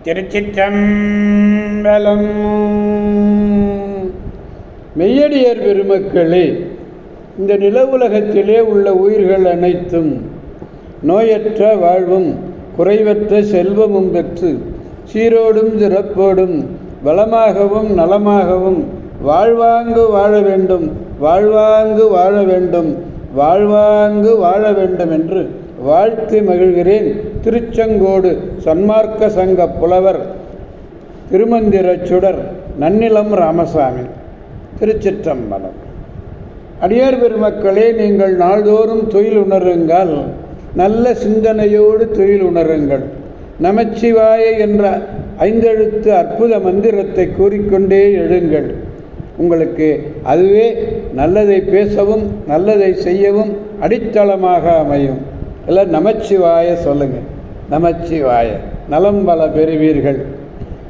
திருச்சிற்றம்பலம். மெய்யடியர் பெருமக்களே, இந்த நில உலகத்திலே உள்ள உயிர்கள் அனைத்தும் நோயற்ற வாழ்வும் குறைவற்ற செல்வமும் பெற்று சீரோடும் சிறப்போடும் வளமாகவும் நலமாகவும் வாழ்வாங்கு வாழ வேண்டும், வாழ்வாங்கு வாழ வேண்டும், வாழ்வாங்கு வாழ வேண்டும் என்று வாழ்த்து மகிழ்கிறேன். திருச்செங்கோடு சன்மார்க்க சங்க புலவர் திருமந்திர சுடர் நன்னிலம் ராமசாமி. திருச்சிற்றம்பலம். அடியார் பெருமக்களே, நீங்கள் நாள்தோறும் தொழில் உணருங்கள், நல்ல சிந்தனையோடு தொழில் உணருங்கள். நமச்சிவாய என்ற 5 எழுத்து அற்புத மந்திரத்தை கூறிக்கொண்டே எழுங்கள். உங்களுக்கு அதுவே நல்லதை பேசவும் நல்லதை செய்யவும் அடித்தளமாக அமையும். எல்லாம் நமச்சிவாய சொல்லுங்கள். நமச்சிவாய. நலம் பல பெறுவீர்கள்.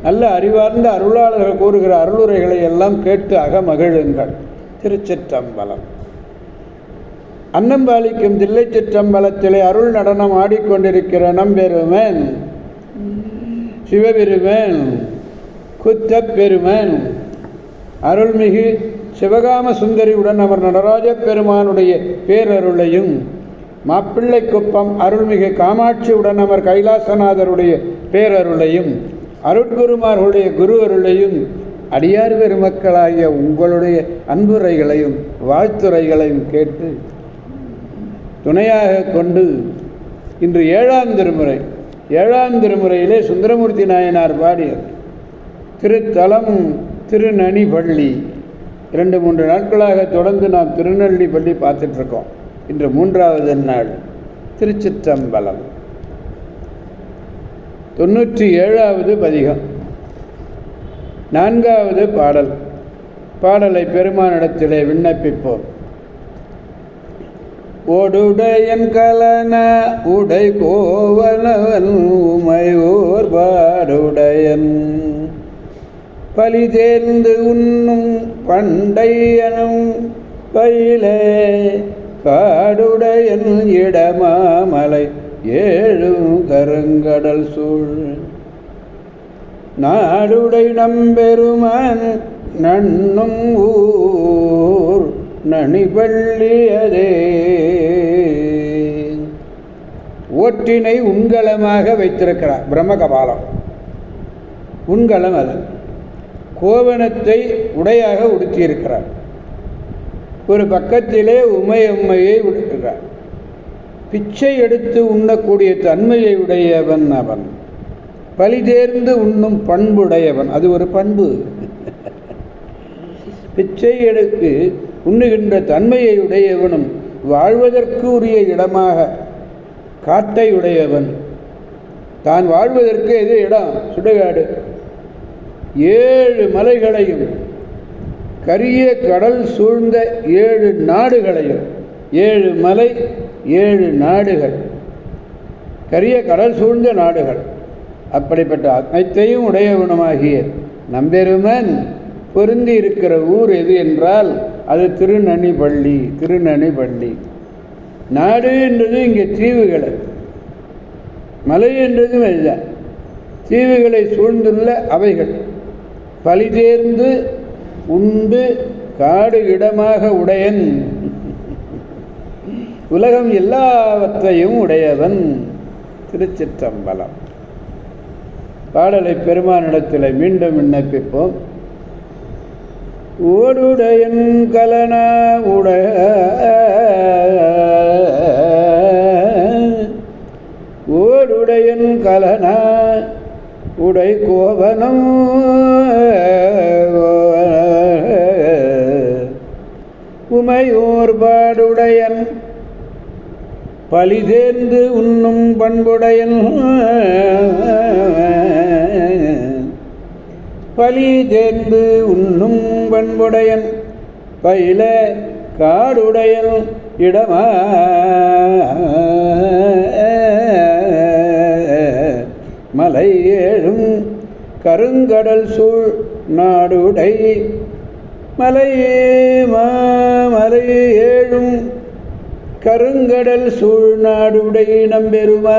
நல்ல அறிவார்ந்த அருளாளர்கள் கூறுகிற அருளுரைகளை எல்லாம் கேட்டு அகமகிழுங்கள். திருச்சிற்றம்பலம். அன்னம்பாலிக்கும் தில்லை சிற்றம்பலத்திலே அருள் நடனம் ஆடிக்கொண்டிருக்கிற நம்பெருமன் சிவபெருமன் குத்தப்பெருமன் அருள்மிகு சிவகாம சுந்தரியுடன் அவர் நடராஜ பெருமானுடைய பேரருளையும், மாப்பிள்ளை குப்பம் அருள்மிகு காமாட்சியுடன் அவர் கைலாசநாதருடைய பேரருளையும், அருட்குருமார்களுடைய குரு அருளையும், அடியார் பெருமக்களாகிய உங்களுடைய அன்புரைகளையும் வாழ்த்துரைகளையும் கேட்டு துணையாக கொண்டு இன்று 7ஆம் திருமுறை 7ஆம் திருமுறையிலே சுந்தரமூர்த்தி நாயனார் பாடிய திருத்தலம் திருநனிப்பள்ளி. 2-3 நாட்களாக தொடர்ந்து நாம் திருநெல்லிப்பள்ளி பார்த்துட்ருக்கோம். இன்று 3வது நாள். திருச்சிற்றம்பலம். 97வது பதிகம், 4வது பாடல். பாடலை பெருமானிடத்திலே விண்ணப்பிப்போம். ஓடுடையன் கலன உடை கோவலவன் உமையோர் பாடுடையன் பலி தேர்ந்து உண்ணும் பண்டையனும் பயிலே காடுடையன் இடமாமலை 7 கருங்கடல் சூழ் நாடுடை நம்பெருமான் நண்ணும் ஊர் நனிபள்ளியதே. ஓட்டினை உண்கலமாக வைத்திருக்கிறார் பிரம்மகபாலம். உண்கலம் அது. கோவணத்தை உடையாக உடுத்தியிருக்கிறார். ஒரு பக்கத்திலே உமையை உடுத்துகிறார். பிச்சை எடுத்து உண்ணக்கூடிய தன்மையை உடையவன் அவன். பலி தேர்ந்து உண்ணும் பண்புடையவன், அது ஒரு பண்பு. பிச்சை எடுத்து உண்ணுகின்ற தன்மையை உடையவனும் வாழ்வதற்கு உரிய இடமாக காட்டை உடையவன். தான் வாழ்வதற்கு எது இடம்? சுடுகாடு. 7 மலைகளையும் கரிய கடல் சூழ்ந்த 7 நாடுகளையும், 7 மலை 7 நாடுகள், கரிய கடல் சூழ்ந்த நாடுகள், அப்படிப்பட்ட அனைத்தையும் உடையவனமாகிய நம்பெருமன் பொருந்தி இருக்கிற ஊர் எது என்றால் அது திருநனிப்பள்ளி. திருநனிப்பள்ளி. நாடு என்றது இங்கே தீவுகளை, மலை என்றதும் அதுதான். தீவுகளை சூழ்ந்துள்ள அவைகள். பலி தேர்ந்து உண்டு காடு இடமாக உடையன், உலகம் எல்லாவற்றையும் உடையவன். திருச்சிற்றம்பலம். பாடலை பெருமானிடத்தில் மீண்டும் விண்ணப்பிப்போம். ஓடுடையன் கலன ஓடுடையன் கலன உடை கோவனம் உமையோர் பாடுடையன் பலி தேர்ந்து உண்ணும் பண்புடையன் பலி தேர்ந்து உண்ணும் பண்புடையன் பயில காடுடையன் இடமா மலை 7 கருங்கடல் சூழ் நாடுடை மலை 7 கருங்கடல் சூழ்நாடுடை நம்பெருமான்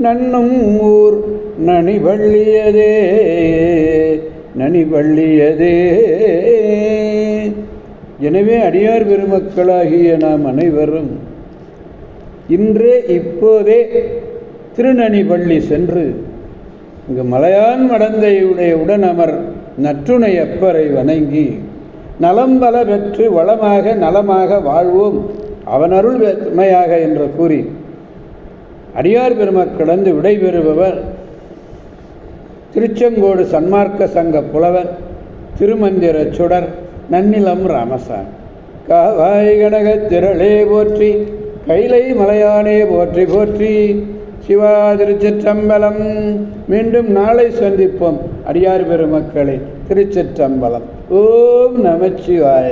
நன்னும் ஊர் நனிவள்ளியதே நனிவள்ளியதே. எனவே அடியார் பெருமக்களாகிய நாம் அனைவரும் இன்றே இப்போதே திருநனிவள்ளி சென்று இங்கு மலையான் மடந்தையுடைய உடனமர் நற்றுணை அப்பரை வணங்கி நலம் பல பெற்று வளமாக நலமாக வாழ்வோம் அவனருள் வெண்மையாக என்று கூறி அடியார் பெருமக்கிடந்து விடைபெறுபவர் திருச்செங்கோடு சன்மார்க்க சங்க புலவர் திருமந்திர சுடர் நன்னிலம் ராமசாமி. காவாய் கனகத் திரளே போற்றி, கைலை மலையானே போற்றி போற்றி. சிவா திருச்சிற்றம்பலம். மீண்டும் நாளை சந்திப்போம் அடியார் பெருமக்களே. திருச்சிற்றம்பலம். ஓம் நமச்சிவாய.